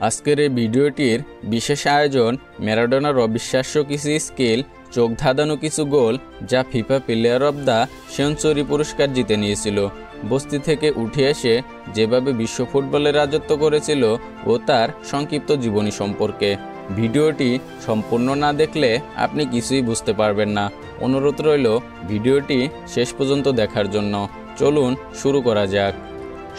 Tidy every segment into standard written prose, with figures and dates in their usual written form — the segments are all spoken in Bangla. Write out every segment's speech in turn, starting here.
আজকের এই ভিডিওটির বিশেষ আয়োজন ম্যারাডোনার অবিশ্বাস্য কিছু স্কিল, চোখ ধাঁধানো কিছু গোল, যা FIFA player of the century পুরস্কার জিতে নিয়েছিল। বস্তি থেকে উঠে এসে যেভাবে বিশ্ব ফুটবলে রাজত্ব করেছিল ও তার সংক্ষিপ্ত জীবনী সম্পর্কে। ভিডিওটি সম্পূর্ণ না দেখলে আপনি কিছুই বুঝতে পারবেন না। অনুরোধ রইল ভিডিওটি শেষ পর্যন্ত দেখার জন্য। চলুন শুরু করা যাক।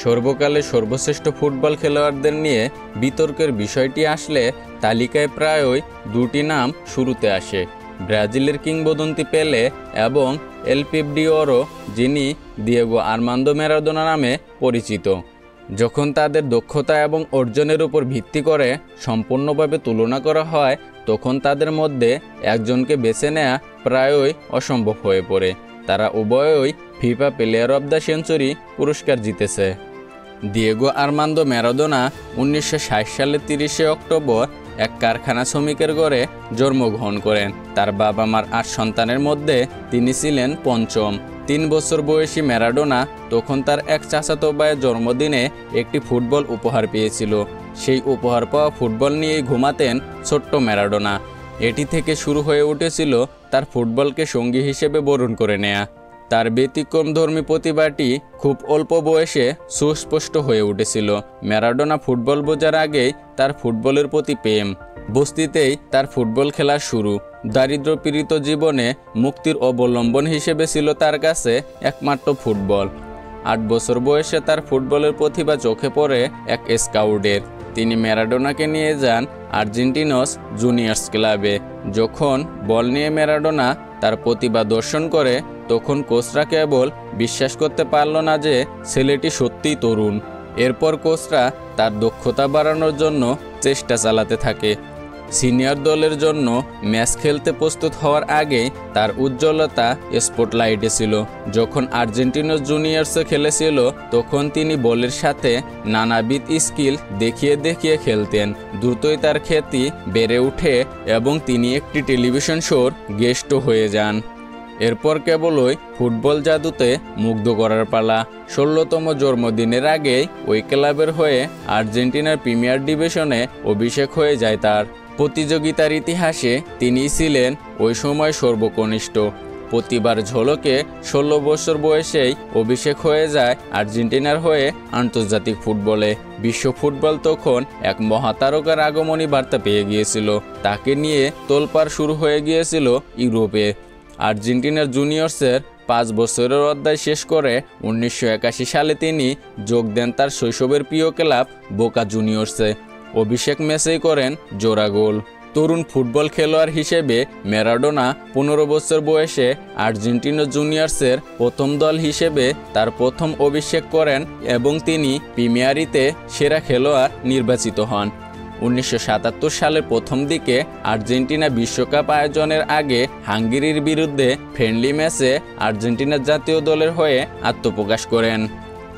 সর্বকালের সর্বশ্রেষ্ঠ ফুটবল খেলোয়াড়দের নিয়ে বিতর্কের বিষয়টি আসলে তালিকায় প্রায়ই দুটি নাম শুরুতে আসে, ব্রাজিলের কিংবদন্তি পেলে এবং এল পিপ ওরো, যিনি দিয়েগো আর্মান্দো ম্যারাডোনা নামে পরিচিত। যখন তাদের দক্ষতা এবং অর্জনের উপর ভিত্তি করে সম্পূর্ণভাবে তুলনা করা হয়, তখন তাদের মধ্যে একজনকে বেছে নেওয়া প্রায়ই অসম্ভব হয়ে পড়ে। তারা উভয়ই FIFA player of the century পুরস্কার জিতেছে। দিয়েগো আর্মান্দো ম্যারাডোনা 1960 সালের 30শে অক্টোবর এক কারখানা শ্রমিকের ঘরে জন্মগ্রহণ করেন। তার বাবা মার 8 সন্তানের মধ্যে তিনি ছিলেন পঞ্চম। 3 বছর বয়সী ম্যারাডোনা তখন তার এক চাচাতো ভাইয়ের জন্মদিনে একটি ফুটবল উপহার পেয়েছিল। সেই উপহার পাওয়া ফুটবল নিয়েই ঘুমাতেন ছোট্ট ম্যারাডোনা। এটি থেকে শুরু হয়ে উঠেছিল তার ফুটবলকে সঙ্গী হিসেবে বরণ করে নেয়া। তার ব্যতিক্রমধর্মী প্রতিভাটি খুব অল্প বয়সে সুস্পষ্ট হয়ে উঠেছিল। ম্যারাডোনা ফুটবল বোঝার আগেই তার ফুটবলের প্রতি প্রেম। বস্তিতেই তার ফুটবল খেলার শুরু। দারিদ্র্যপীড়িত জীবনে মুক্তির অবলম্বন হিসেবে ছিল তার কাছে একমাত্র ফুটবল। 8 বছর বয়সে তার ফুটবলের প্রতিভা চোখে পড়ে এক স্কাউটের। তিনি ম্যারাডোনাকে নিয়ে যান আর্জেন্টিনোস জুনিয়র্স ক্লাবে। যখন বল নিয়ে ম্যারাডোনা তার প্রতিভা দর্শন করে, তখন কোচরা কেবল বিশ্বাস করতে পারল না যে ছেলেটি সত্যিই তরুণ। এরপর কোচরা তার দক্ষতা বাড়ানোর জন্য চেষ্টা চালাতে থাকে। সিনিয়র দলের জন্য ম্যাচ খেলতে প্রস্তুত হওয়ার আগেই তার উজ্জ্বলতা স্পটলাইটে ছিল। যখন আর্জেন্টিনোস জুনিয়র্সে খেলেছিল, তখন তিনি বলের সাথে নানাবিধ স্কিল দেখিয়ে খেলতেন। দ্রুতই তার খ্যাতি বেড়ে ওঠে এবং তিনি একটি টেলিভিশন শোর গেস্টও হয়ে যান। এরপর কেবলই ফুটবল জাদুতে মুগ্ধ করার পালা। 16তম জন্মদিনের আগেই ওই ক্লাবের হয়ে আর্জেন্টিনার প্রিমিয়ার ডিভিশনে অভিষেক হয়ে যায় তার। প্রতিযোগিতার ইতিহাসে তিনিই ছিলেন ওই সময় সর্বকনিষ্ঠ। প্রতিবার ঝলকে 16 বছর বয়সেই অভিষেক হয়ে যায় আর্জেন্টিনার হয়ে আন্তর্জাতিক ফুটবলে। বিশ্ব ফুটবল তখন এক মহাতারকার আগমনী বার্তা পেয়ে গিয়েছিল। তাকে নিয়ে তোলপাড় শুরু হয়ে গিয়েছিল ইউরোপে। আর্জেন্টিনার জুনিয়র্সের 5 বছরের অধ্যায় শেষ করে 1981 সালে তিনি যোগ দেন তার শৈশবের প্রিয় ক্লাব বোকা জুনিয়র্সে। অভিষেক ম্যাচেই করেন জোড়া গোল। তরুণ ফুটবল খেলোয়াড় হিসেবে ম্যারাডোনা 15 বছর বয়সে আর্জেন্টিনা জুনিয়র্সের প্রথম দল হিসেবে তার প্রথম অভিষেক করেন এবং তিনি প্রিমিয়ারিতে সেরা খেলোয়াড় নির্বাচিত হন। 1977 সালের প্রথম দিকে আর্জেন্টিনা বিশ্বকাপ আয়োজনের আগে হাঙ্গেরির বিরুদ্ধে ফ্রেন্ডলি ম্যাচে আর্জেন্টিনার জাতীয় দলের হয়ে আত্মপ্রকাশ করেন।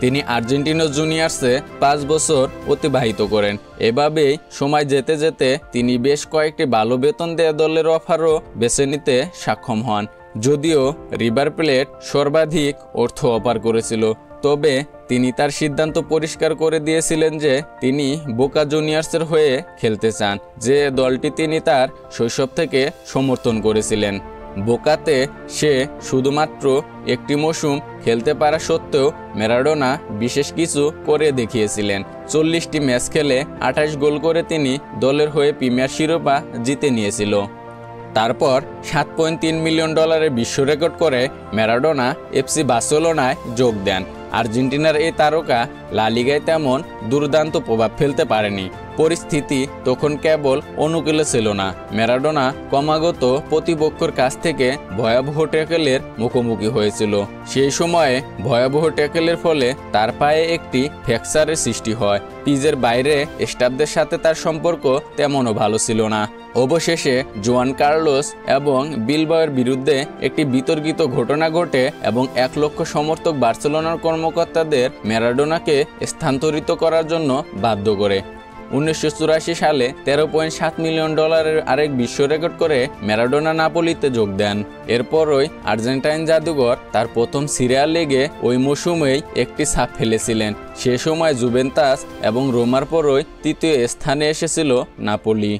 তিনি আর্জেন্টিনা জুনিয়র্সে 5 বছর অতিবাহিত করেন। এভাবেই সময় যেতে যেতে তিনি বেশ কয়েকটি ভালো বেতন দেয়া দলের অফারও বেছে নিতে সক্ষম হন। যদিও রিভার প্লেট সর্বাধিক অর্থ অফার করেছিল, তবে তিনি তার সিদ্ধান্ত পরিষ্কার করে দিয়েছিলেন যে তিনি বোকা জুনিয়র্সের হয়ে খেলতে চান, যে দলটি তিনি তার শৈশব থেকে সমর্থন করেছিলেন। বোকাতে সে শুধুমাত্র একটি মৌসুম খেলতে পারা সত্ত্বেও ম্যারাডোনা বিশেষ কিছু করে দেখিয়েছিলেন। 40টি ম্যাচ খেলে 28 গোল করে তিনি দলের হয়ে প্রিমিয়ার শিরোপা জিতে নিয়েছিল। তারপর $7.3 মিলিয়ন বিশ্ব রেকর্ড করে ম্যারাডোনা এফসি বার্সেলোনায় যোগ দেন। আর্জেন্টিনার এই তারকা লা লিগায় তেমন দুর্দান্ত প্রভাব ফেলতে পারেনি। পরিস্থিতি তখন কেবল অনুকূলে ছিল না। ম্যারাডোনা ক্রমাগত প্রতিপক্ষের কাছ থেকে ভয়াবহ ট্যাকেলের মুখোমুখি হয়েছিল। সেই সময়ে ভয়াবহ ট্যাকেলের ফলে তার পায়ে একটি ফ্র্যাকচারের সৃষ্টি হয়। পিচের বাইরে স্টাফদের সাথে তার সম্পর্ক তেমনও ভালো ছিল না। অবশেষে জোয়ান কার্লোস এবং বিলবাওয়ের বিরুদ্ধে একটি বিতর্কিত ঘটনা ঘটে এবং 1 লক্ষ সমর্থক বার্সেলোনার কর্মকর্তাদের ম্যারাডোনাকে স্থানান্তরিত করার জন্য বাধ্য করে। 1984 সালে $13.7 মিলিয়ন আরেক বিশ্ব রেকর্ড করে ম্যারাডোনা নাপোলিতে যোগ দেন। এরপরই আর্জেন্টাইন জাদুঘর তার প্রথম সিরিয়া লিগে ওই মৌসুমেই একটি ছাপ ফেলেছিলেন। সে সময় জুভেন্টাস এবং রোমার পরই তৃতীয় স্থানে এসেছিল নাপোলি।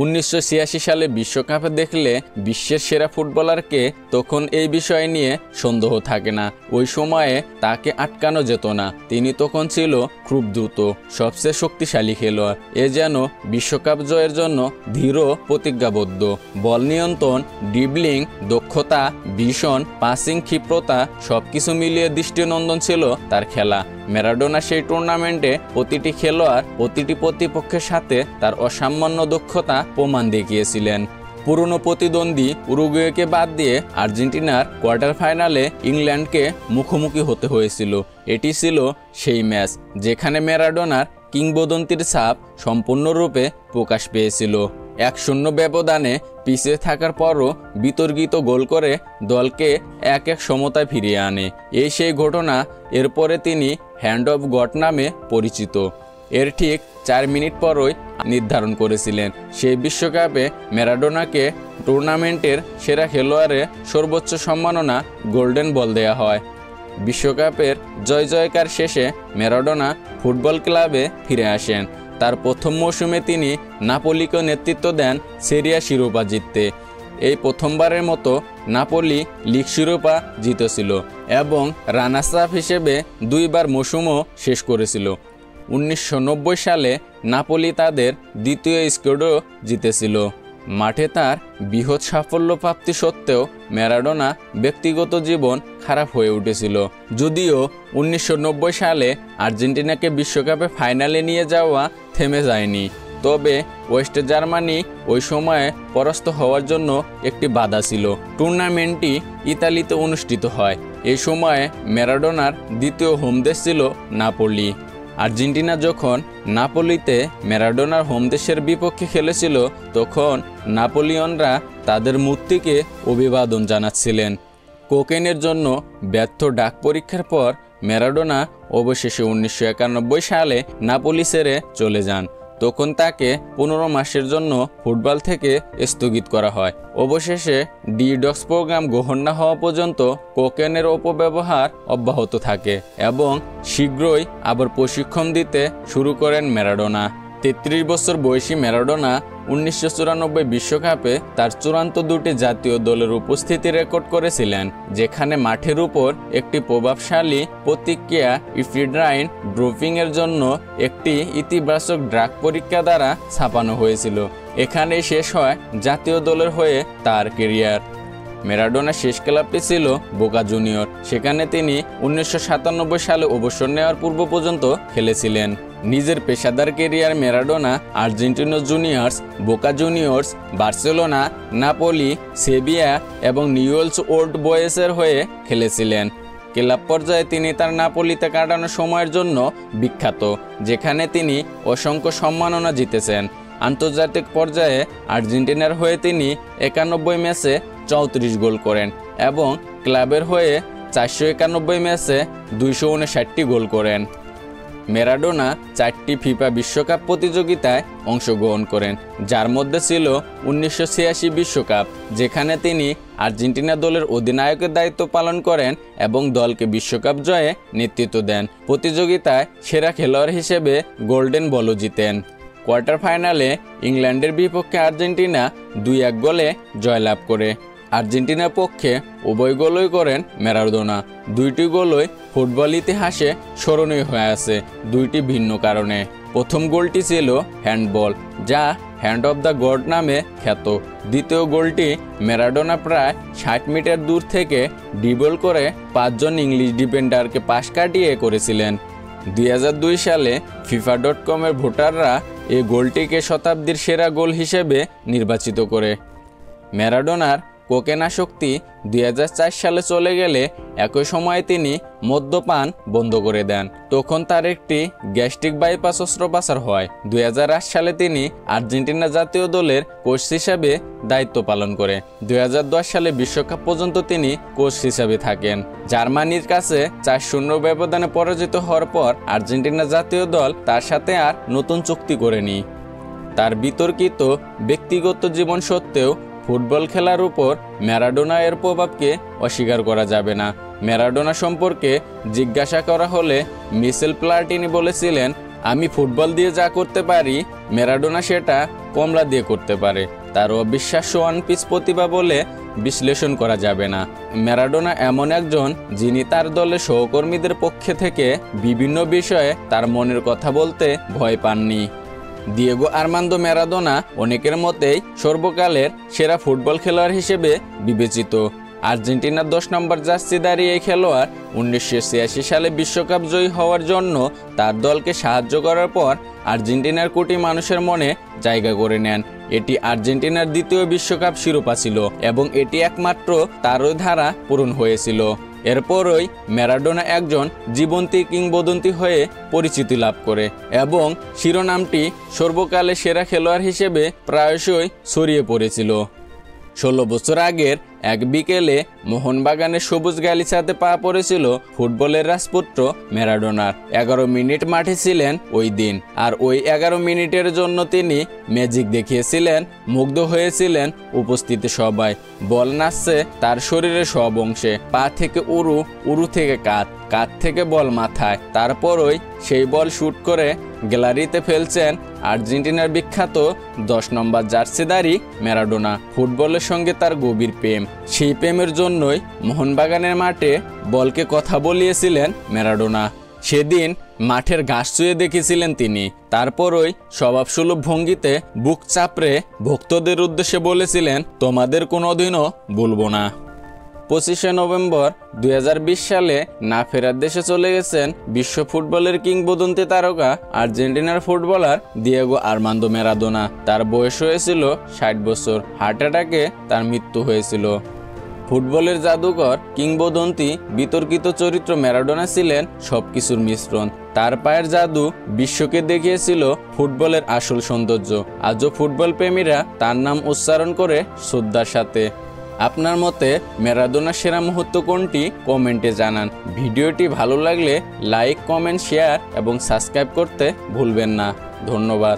1986 সালে বিশ্বকাপে দেখলে বিশ্বের সেরা ফুটবলারকে তখন এই বিষয় নিয়ে সন্দেহ থাকে না। ওই সময়ে তাকে আটকানো যেত না। তিনি তখন ছিল খুব দ্রুত, সবচেয়ে শক্তিশালী খেলোয়াড়। এ যেন বিশ্বকাপ জয়ের জন্য দৃঢ় প্রতিজ্ঞাবদ্ধ। বল নিয়ন্ত্রণ, ড্রিবলিং দক্ষতা, ভিশন, পাসিং ক্ষিপ্রতা সবকিছু মিলিয়ে দৃষ্টিনন্দন ছিল তার খেলা। ম্যারাডোনা সেই টুর্নামেন্টে প্রতিটি খেলোয়াড়, প্রতিটি প্রতিপক্ষের সাথে তার অসামান্য দক্ষতা প্রমাণ দেখিয়েছিলেন। পুরনো প্রতিদ্বন্দ্বী উরুগুয়েকে বাদ দিয়ে আর্জেন্টিনার কোয়ার্টার ফাইনালে ইংল্যান্ডকে মুখোমুখি হতে হয়েছিল। এটি ছিল সেই ম্যাচ যেখানে ম্যারাডোনার কিংবদন্তির ছাপ সম্পূর্ণরূপে প্রকাশ পেয়েছিল। 1-0 ব্যবধানে পিছিয়ে থাকার পরও বিতর্কিত গোল করে দলকে 1-1 সমতায় ফিরিয়ে আনে। এই সেই ঘটনা। এরপরে তিনি হ্যান্ড অফ গড নামে পরিচিত। এর ঠিক 4 মিনিট পরই নির্ধারণ করেছিলেন সেই বিশ্বকাপে ম্যারাডোনাকে টুর্নামেন্টের সেরা খেলোয়াড়ের সর্বোচ্চ সম্মাননা গোল্ডেন বল দেয়া হয়। বিশ্বকাপের জয়জয়কার শেষে ম্যারাডোনা ফুটবল ক্লাবে ফিরে আসেন। তার প্রথম মৌসুমে তিনি নাপোলিকে নেতৃত্ব দেন সেরিয়া শিরোপা জিততে। এই প্রথমবারের মতো নাপোলি লিগ শিরোপা জিতেছিল এবং রানার্স আপ হিসেবে 2 বার মৌসুমও শেষ করেছিল। 1990 সালে নাপোলি তাদের দ্বিতীয় স্কুডও জিতেছিল। মাঠে তার বৃহৎ সাফল্য প্রাপ্তি সত্ত্বেও ম্যারাডোনা ব্যক্তিগত জীবন খারাপ হয়ে উঠেছিল। যদিও 1990 সালে আর্জেন্টিনাকে বিশ্বকাপে ফাইনালে নিয়ে যাওয়া থেমে যায়নি, তবে ওয়েস্ট জার্মানি ওই সময়ে পরাস্ত হওয়ার জন্য একটি বাধা ছিল। টুর্নামেন্টটি ইতালিতে অনুষ্ঠিত হয়। এই সময়ে ম্যারাডোনার দ্বিতীয় হোম দেশ ছিল নাপোলি। আর্জেন্টিনা যখন নাপোলিতে ম্যারাডোনার হোম দেশের বিপক্ষে খেলেছিল তখন নাপোলিয়নরা তাদের মূর্তিকে অভিবাদন জানাচ্ছিলেন। কোকেনের জন্য ব্যর্থ ডাক পরীক্ষার পর ম্যারাডোনা অবশেষে 1991 সালে নাপোলি ছেড়ে চলে যান। তখন তাকে 15 মাসের জন্য ফুটবল থেকে স্থগিত করা হয়। অবশেষে ডিডক্স প্রোগ্রাম গ্রহণ না হওয়া পর্যন্ত কোকেনের অপব্যবহার অব্যাহত থাকে এবং শীঘ্রই আবার প্রশিক্ষণ দিতে শুরু করেন ম্যারাডোনা। 33 বছর বয়সী ম্যারাডোনা 1994 বিশ্বকাপে তার চূড়ান্ত 2টি জাতীয় দলের উপস্থিতি রেকর্ড করেছিলেন, যেখানে মাঠের উপর একটি প্রভাবশালী প্রতিক্রিয়া ইফিড্রাইন ড্রপিংয়ের জন্য একটি ইতিবাচক ড্রাগ পরীক্ষা দ্বারা ছাপানো হয়েছিল। এখানেই শেষ হয় জাতীয় দলের হয়ে তার ক্যারিয়ার। ম্যারাডোনার শেষ ক্লাবটি ছিল বোকা জুনিয়র। সেখানে তিনি 1997 সালে অবসর নেওয়ার পূর্ব পর্যন্ত খেলেছিলেন। নিজের পেশাদার career Maradona Argentina juniors, Boca Juniors, Barcelona, Napoli, সেভিয়া এবং নিউয়েলস ওল্ড বয়েসের হয়ে খেলেছিলেন। ক্লাব পর্যায়ে তিনি তার নাপোলিতে কাটানো সময়ের জন্য বিখ্যাত, যেখানে তিনি অসংখ্য সম্মাননা জিতেছেন। আন্তর্জাতিক পর্যায়ে আর্জেন্টিনার হয়ে তিনি 91 ম্যাচে 34 গোল করেন এবং ক্লাবের হয়ে 491 ম্যাচে 259টি গোল করেন। ম্যারাডোনা 4টি ফিফা বিশ্বকাপ প্রতিযোগিতায় অংশগ্রহণ করেন, যার মধ্যে ছিল 1986 বিশ্বকাপ, যেখানে তিনি আর্জেন্টিনা দলের অধিনায়কের দায়িত্ব পালন করেন এবং দলকে বিশ্বকাপ জয়ে নেতৃত্ব দেন। প্রতিযোগিতায় সেরা খেলোয়াড় হিসেবে গোল্ডেন বলও জিতেন। কোয়ার্টার ফাইনালে ইংল্যান্ডের বিপক্ষে আর্জেন্টিনা 2-1 গোলে জয়লাভ করে। আর্জেন্টিনার পক্ষে উভয় গোলই করেন ম্যারাডোনা। 2টি গোলই ফুটবল ইতিহাসে স্মরণীয় হয়ে আছে 2টি ভিন্ন কারণে। প্রথম গোলটি ছিল হ্যান্ডবল, যা হ্যান্ড অফ দ্য গড নামে খ্যাত। দ্বিতীয় গোলটি ম্যারাডোনা প্রায় 60 মিটার দূর থেকে ড্রিবল করে 5 জন ইংলিশ ডিফেন্ডারকে পাশ কাটিয়ে করেছিলেন। 2002 সালে FIFA.com-এর ভোটাররা এই গোলটিকে শতাব্দীর সেরা গোল হিসেবে নির্বাচিত করে। ম্যারাডোনার কোকেন আসক্তি 2004 সালে চলে গেলে একই সময়ে তিনি মদ্যপান বন্ধ করে দেন। তখন তার একটি গ্যাস্ট্রিক বাইপাস অস্ত্রোপচার হয়। 2008 সালে তিনি আর্জেন্টিনা জাতীয় দলের কোচ হিসাবে দায়িত্ব পালন করে 2010 সালে বিশ্বকাপ পর্যন্ত তিনি কোচ হিসাবে থাকেন। জার্মানির কাছে 4-0 ব্যবধানে পরাজিত হওয়ার পর আর্জেন্টিনা জাতীয় দল তার সাথে আর নতুন চুক্তি করেনি। তার বিতর্কিত ব্যক্তিগত জীবন সত্ত্বেও ফুটবল খেলার উপর ম্যারাডোনা এর প্রভাবকে অস্বীকার করা যাবে না। ম্যারাডোনা সম্পর্কে জিজ্ঞাসা করা হলে মিশেল প্লাটিনি বলেছিলেন, আমি ফুটবল দিয়ে যা করতে পারি ম্যারাডোনা সেটা কমলা দিয়ে করতে পারে। তার অবিশ্বাস্য ওয়ানপিস প্রতিভা বলে বিশ্লেষণ করা যাবে না। ম্যারাডোনা এমন একজন যিনি তার দলের সহকর্মীদের পক্ষে থেকে বিভিন্ন বিষয়ে তার মনের কথা বলতে ভয় পাননি। দিয়েগো আর্মান্দো ম্যারাডোনা অনেকের মতেই সর্বকালের সেরা ফুটবল খেলোয়াড় হিসেবে বিবেচিত। আর্জেন্টিনার 10 নম্বর জার্সিধারী এই খেলোয়াড় 1986 সালে বিশ্বকাপ জয়ী হওয়ার জন্য তার দলকে সাহায্য করার পর আর্জেন্টিনার কোটি মানুষের মনে জায়গা করে নেন। এটি আর্জেন্টিনার দ্বিতীয় বিশ্বকাপ শিরোপা ছিল এবং এটি একমাত্র তারই ধারা পূরণ হয়েছিল। এরপরই ম্যারাডোনা একজন জীবন্ত কিংবদন্তি হয়ে পরিচিতি লাভ করে এবং শিরোনামটি সর্বকালের সেরা খেলোয়াড় হিসেবে প্রায়শই ছড়িয়ে পড়েছিল। 16 বছর আগের এক বিকেলে মোহনবাগানের সবুজ গালিচাতে পা পড়েছিল ফুটবলের রাজপুত্র ম্যারাডোনার। 11 মিনিট মাঠে ছিলেন ওই দিন, আর ওই 11 মিনিটের জন্য তিনি ম্যাজিক দেখিয়েছিলেন। মুগ্ধ হয়েছিলেন উপস্থিত সবাই। বল নাচছে তার শরীরের সব অংশে, পা থেকে উরু, উরু থেকে কাঁধ, কাঁধ থেকে বল মাথায়। তারপরই সেই বল শুট করে গ্যালারিতে ফেলছেন আর্জেন্টিনার বিখ্যাত 10 নম্বর জার্সিধারী ম্যারাডোনা। ফুটবলের সঙ্গে তার গভীর প্রেম, সেই প্রেমের জন্যই মোহনবাগানের মাঠে বলকে কথা বলিয়েছিলেন ম্যারাডোনা। সেদিন মাঠের ঘাস ছুঁয়ে দেখেছিলেন তিনি। তারপরই স্বভাবসুলভ ভঙ্গিতে বুক চাপড়ে ভক্তদের উদ্দেশ্যে বলেছিলেন, তোমাদের কোনোদিনও ভুলব না। 25 নভেম্বর 2020 সালে না ফেরার দেশে চলে গেছেন বিশ্ব ফুটবলের কিংবদন্তি তারকা আর্জেন্টিনার ফুটবলার দিয়েগো আর্মান্দো ম্যারাডোনা। তার বয়স হয়েছিল 60 বছর। হার্ট অ্যাটাকে তার মৃত্যু হয়েছিল। ফুটবলের জাদুকর, কিংবদন্তি, বিতর্কিত চরিত্র ম্যারাডোনা ছিলেন সবকিছুর মিশ্রণ। তার পায়ের জাদু বিশ্বকে দেখিয়েছিল ফুটবলের আসল সৌন্দর্য। আজও ফুটবল প্রেমীরা তার নাম উচ্চারণ করে শ্রদ্ধার সাথে। আপনার মতে ম্যারাডোনার সেরা মুহূর্ত কোনটি? কমেন্টে জানান। ভিডিওটি ভালো লাগলে লাইক, কমেন্ট, শেয়ার এবং সাবস্ক্রাইব করতে ভুলবেন না। ধন্যবাদ।